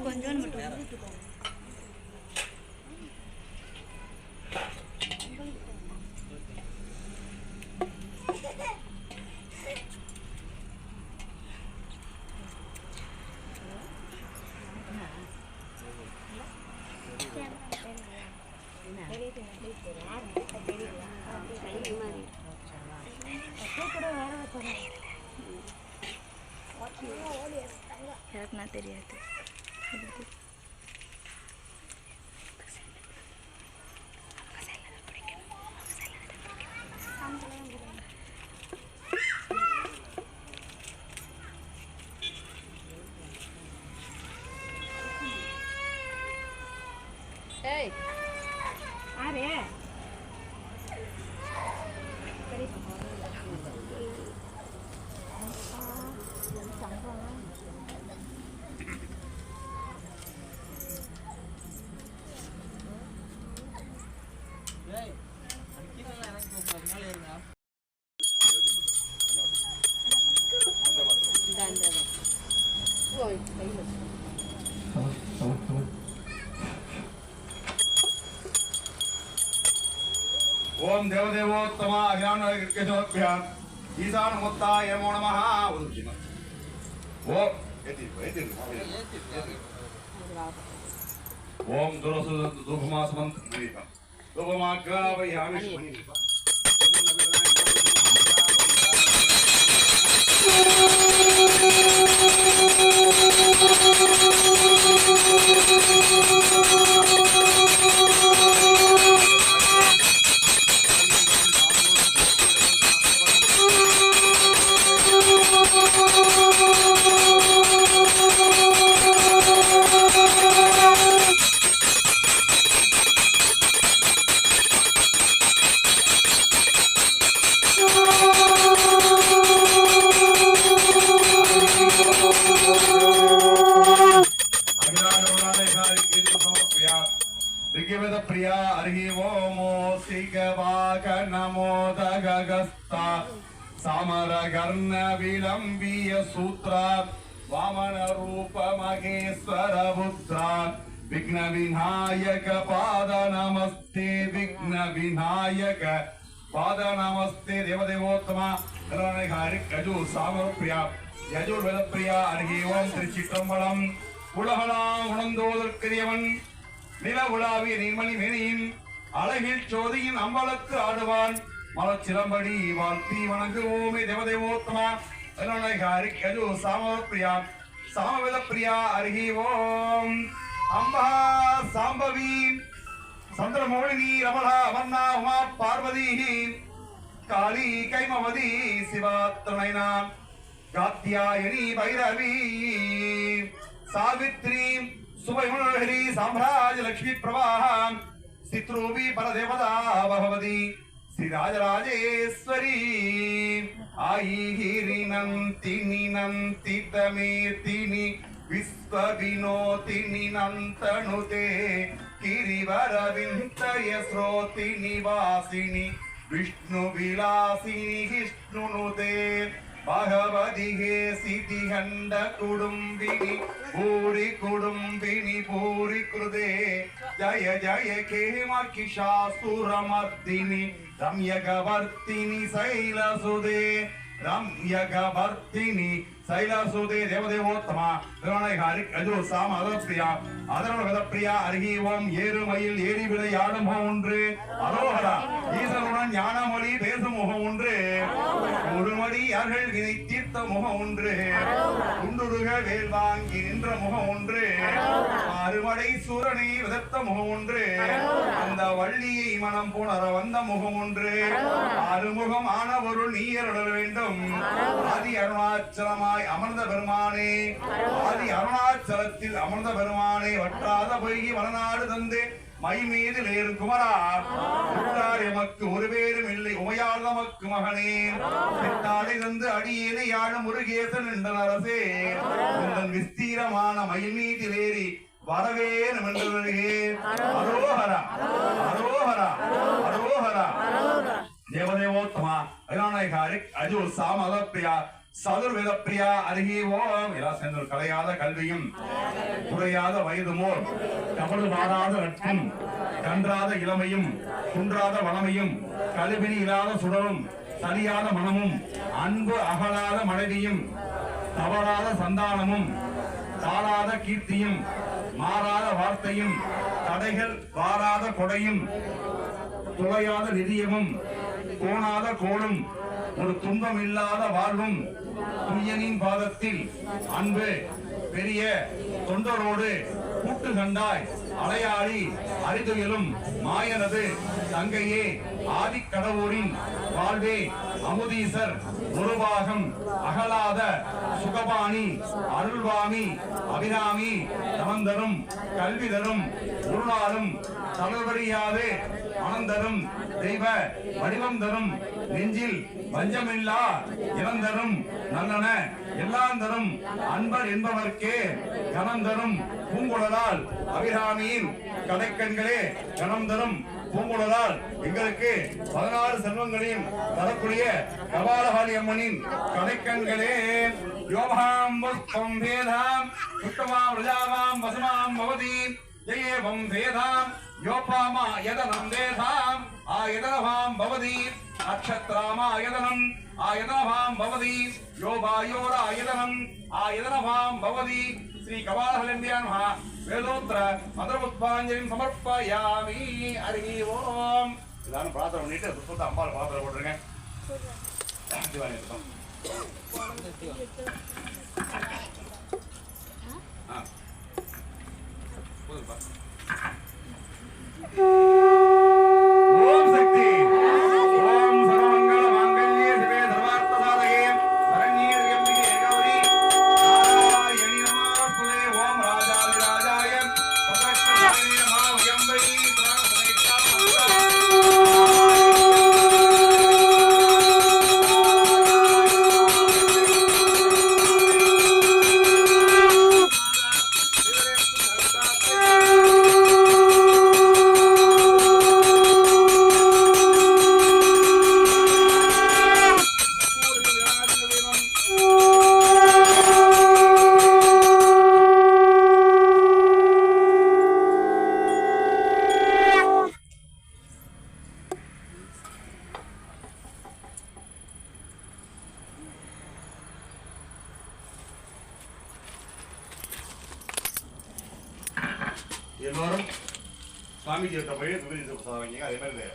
கொஞ்சம் மட்டும் எனக்குனா தெரியாது. ஏய் ஆரே ओम देवदेवोत्तम अज्ञानभ्यां ईशानमुत्ताय नमो नमः। ओम दुरसुधुपमासमन्त्रं धूपमाग्रावयामि। प्रिया अर्हि ओमो सिगवाक नमोदगस्ता सामरगर्ण विलंबीय सूत्रा वामन रूप महेश्वर पुत्रा विघ्न विनायक पाद नमस्ते विघ्न विनायक पाद नमस्ते देवदेवोत्तम गजु सामर प्रिया यजुर्वेद प्रिया अर्हि ओम திருச்சிற்றம்பலம் உலகலாம் உணர்ந்தோதற்கரியவன் நில உலாவிய நீர்மணி மேனியின் அழகில் சோதியின் அம்பலத்து ஆடுவான் மலச்சிலம்படி வாழ்த்தி வணங்குவோமே தேவதேவோத்தமா கஜு சாமர பிரியா சாமவேத பிரியா அருகி ஓம் அம்பா சாம்பவி சந்திரமோழினி ரமணா அமர்ணா உமா பார்வதி காளி கைமவதி சிவா துணைனா காத்தியாயனி பைரவி சாவித்ரி सुभयमनोहरी साम्राज्य लक्ष्मी प्रवाह स्थितरूपी परदेवता भगवती श्री राजराजेश्वरी आई हिरिनंतिनी नंतितमेतिनी विश्व विनोतिनी नंतनुते गिरिवर विंतय श्रोतिनी वासिनी विष्णु विलासिनी विष्णुनुते भगवती हे सिद्धिखंड कुडुंबिनी भूरि कुडुंबिनी भूरि कृते जय जय केमकिशासुरमर्दिनी रम्यकवर्तिनी शैलसुदे रम्यकवर्तिनी शैलसुदे देवदेवोत्तमा गजु सामर प्रिया அதனோட பிரியா அருகி ஓம் ஏறுமயில் ஏறி விளையாடும் முகம் ஒன்று அரோகரா ஈசனுடன் ஞானமொழி பேசும் முகம் ஒன்று ஒருமடியார்கள் வினை தீர்த்த முகம் ஒன்று குண்டுருக வேல் வாங்கி நின்ற முகம் ஒன்று அறுமடை சூரனை விதத்த முகம் ஒன்று அந்த வள்ளியை மனம் புணர வந்த முகம் ஒன்று அறுமுகம் ஆனவருள் நீயருட வேண்டும் ஆதி அருணாச்சலமாய் அமர்ந்த பெருமானே ஆதி அருணாச்சலத்தில் அமர்ந்த பெருமானே வற்றாத பொய்கி வளநாடு தந்து மை மீது ஏறு குமரா எமக்கு ஒரு பேரும் இல்லை உமையாள் நமக்கு மகனே பெற்றாடை தந்து அடியேனை யாழும் முருகேசன் என்ற அரசே உங்கள் விஸ்தீரமான மயில் மீதில் ஏறி வரவேன் மென்றே அரோஹரா அரோஹரா அரோஹரா தேவதேவோத்தமா அருணாநாயகாரிக் அஜு சாமத பிரியா சதுர்வேத பிரியா அருகே ஓம் எல்லாம் சேர்ந்து கலையாத கல்வியும் குறையாத வயதுமோர் கபடு மாறாத நட்பும் கன்றாத இளமையும் குன்றாத வளமையும் கழுவினி இல்லாத சுடரும் சரியாத மனமும் அன்பு அகலாத மனைவியும் தவறாத சந்தானமும் தாளாத கீர்த்தியும் மாறாத வார்த்தையும் தடைகள் வாராத கொடையும் துளையாத நிதியமும் கோணாத கோளும் ஒரு துன்பம் இல்லாத வாழ்வும் துய்யனின் பாதத்தில் அன்பு பெரிய தொண்டரோடு கூட்டு கண்டாய் அலையாடி அறிதுயிலும் மாயனது தங்கையே ஆதிக்கடவுரின் வாழ்வே அமுதீசர் உருவாகம் அகலாத சுகபாணி அருள்வாமி அபிராமி தமந்தரும் கல்வி தரும் உருளாலும் தளர்வறியாது மனந்தரும் தெய்வ வடிவம் தரும் நெஞ்சில் வஞ்சமில்லா இளந்தரும் நல்லன எல்லாம் தரும் அன்பர் என்பவர்க்கே கனம் தரும் பூங்குழலால் அபிராமியின் கடைக்கண்களே கனம் தரும் பூங்குழலால் எங்களுக்கு 16 செல்வங்களையும் தரக்கூடிய கபாலகாளி அம்மனின் கடைக்கண்களே யோகாம் வஸ்தம் வேதாம் உத்தமாம் ரஜாவாம் வசமாம் பவதி ஜெயேவம் வேதாம் யோபாமா யதனம் தேதாம் ஆயதனவாம் பவதி அக்ஷத்ராமா யதனம் ஆயதனவாம் பவதி யோபாயோர ஆயதனம் ஆயதனவாம் பவதி ஸ்ரீ கபாலஹலந்தியான் மகா வேதோத்ர மந்திரபுஷ்பாஞ்சலிம் சமர்ப்பயாமி ஹரி ஓம். எல்லாரும் பிரார்த்தனை பண்ணிட்டு புஷ்பத்தை அம்பாள் பாத்திரம் போட்டுருங்க. திவானி இருக்கும். ஓம் சக்தி ஓம் சர்வமங்கள மாங்கல்யே சிவே சர்வார்த்த சாதகே சரண்யே த்ர்யம்பிகே கௌரி நாராயணி நமஸ்தே. ஓம் ராஜாதி ராஜாய பத்ரக்ஷாய நம வயம்பை எல்லாரும் சாமிஜி போய் விபரீத பிரசாதம் அதே மாதிரி